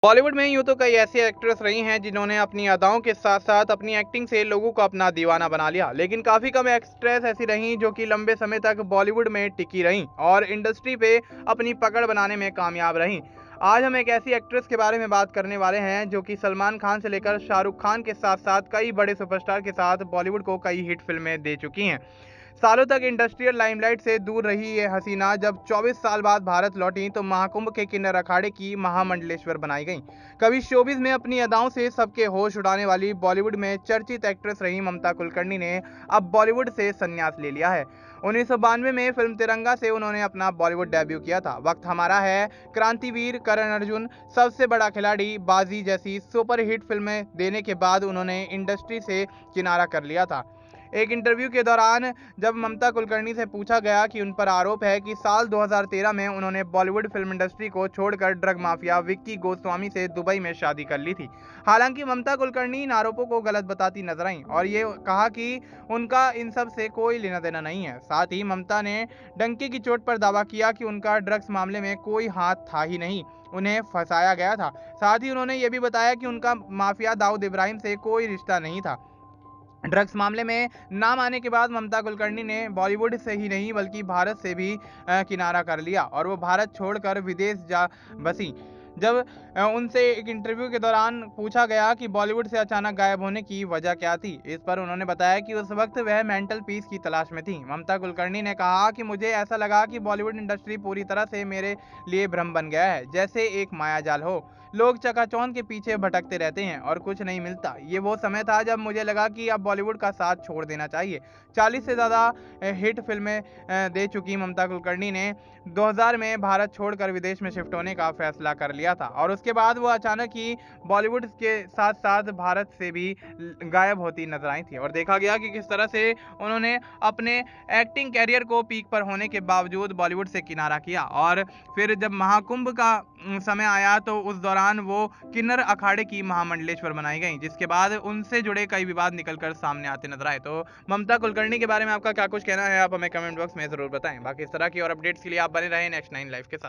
बॉलीवुड में यूँ तो कई ऐसी एक्ट्रेस रही हैं जिन्होंने अपनी अदाओं के साथ-साथ अपनी एक्टिंग से लोगों को अपना दीवाना बना लिया। लेकिन काफ़ी कम एक्ट्रेस ऐसी रहीं जो कि लंबे समय तक बॉलीवुड में टिकी रहीं और इंडस्ट्री पे अपनी पकड़ बनाने में कामयाब रहीं। आज हम एक ऐसी एक्ट्रेस के बारे में बात करने वाले हैं जो कि सलमान खान से लेकर शाहरुख खान के साथ-साथ कई बड़े सुपरस्टार के साथ बॉलीवुड को कई हिट फ़िल्में दे चुकी हैं। सालों तक इंडस्ट्रियल लाइमलाइट से दूर रही ये हसीना जब 24 साल बाद भारत लौटी तो महाकुंभ के किन्नर अखाड़े की महामंडलेश्वर बनाई गईं। कभी शोबिज में अपनी अदाओं से सबके होश उड़ाने वाली बॉलीवुड में चर्चित एक्ट्रेस रही ममता कुलकर्णी ने अब बॉलीवुड से संन्यास ले लिया है। 1992 में फिल्म तिरंगा से उन्होंने अपना बॉलीवुड डेब्यू किया था। वक्त हमारा है, क्रांतिवीर, करण अर्जुन, सबसे बड़ा खिलाड़ी, बाजी जैसी सुपरहिट फिल्में देने के बाद उन्होंने इंडस्ट्री से किनारा कर लिया था। एक इंटरव्यू के दौरान जब ममता कुलकर्णी से पूछा गया कि उन पर आरोप है कि साल 2013 में उन्होंने बॉलीवुड फिल्म इंडस्ट्री को छोड़कर ड्रग माफिया विक्की गोस्वामी से दुबई में शादी कर ली थी। हालांकि ममता कुलकर्णी इन आरोपों को गलत बताती नजर आईं और ये कहा कि उनका इन सब से कोई लेना देना नहीं है। साथ ही ममता ने डंके की चोट पर दावा किया कि उनका ड्रग्स मामले में कोई हाथ था ही नहीं, उन्हें फंसाया गया था। साथ ही उन्होंने ये भी बताया कि उनका माफिया दाऊद इब्राहिम से कोई रिश्ता नहीं था। ड्रग्स मामले में नाम आने के बाद ममता कुलकर्णी ने बॉलीवुड से ही नहीं बल्कि भारत से भी किनारा कर लिया और वो भारत छोड़कर विदेश जा बसी। जब उनसे एक इंटरव्यू के दौरान पूछा गया कि बॉलीवुड से अचानक गायब होने की वजह क्या थी, इस पर उन्होंने बताया कि उस वक्त वह मेंटल पीस की तलाश में थी। ममता कुलकर्णी ने कहा कि मुझे ऐसा लगा कि बॉलीवुड इंडस्ट्री पूरी तरह से मेरे लिए भ्रम बन गया है, जैसे एक मायाजाल हो। लोग चकाचौंध के पीछे भटकते रहते हैं और कुछ नहीं मिलता। ये वो समय था जब मुझे लगा कि अब बॉलीवुड का साथ छोड़ देना चाहिए। 40 से ज़्यादा हिट फिल्में दे चुकी ममता कुलकर्णी ने 2000 में भारत छोड़कर विदेश में शिफ्ट होने का फैसला कर लिया था और उसके बाद वो अचानक ही बॉलीवुड के साथ-साथ भारत से भी गायब होती नजर आई थी और देखा गया कि किस तरह से उन्होंने अपने एक्टिंग कैरियर को पीक पर होने के बावजूद बॉलीवुड से किनारा किया और फिर जब महाकुंभ का समय आया तो उस दौरान वो किन्नर अखाड़े की महामंडलेश्वर बनाई गई, जिसके बाद उनसे जुड़े कई विवाद निकलकर सामने आते नजर आए। तो ममता कुलकर्णी के बारे में आपका क्या कुछ कहना है, आप हमें कमेंट बॉक्स में जरूर बताएं। बाकी इस तरह की और अपडेट्स के लिए आप बने रहें नेक्स्ट 9 लाइव के साथ।